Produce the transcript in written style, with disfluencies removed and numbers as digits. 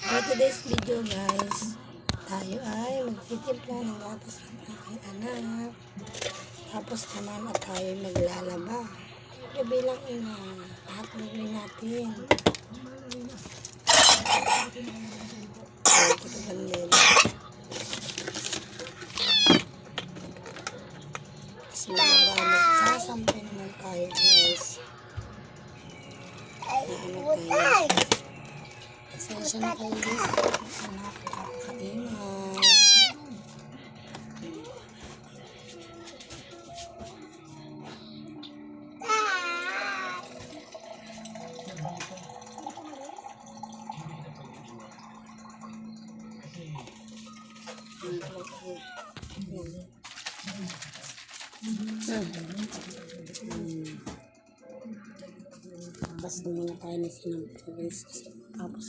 For today's video guys, tayo ay magtitimpla ng gatas ng aking anak. Tapos naman at tayo maglalaba. Bilang ina, lahat gagawin natin. Ito ka bandel. Kasi malaba, magsasampay naman tayo guys. Pasensya na kayo guys, anak, napakaingay. Tapos muna tayo na sinampay guys. Tapos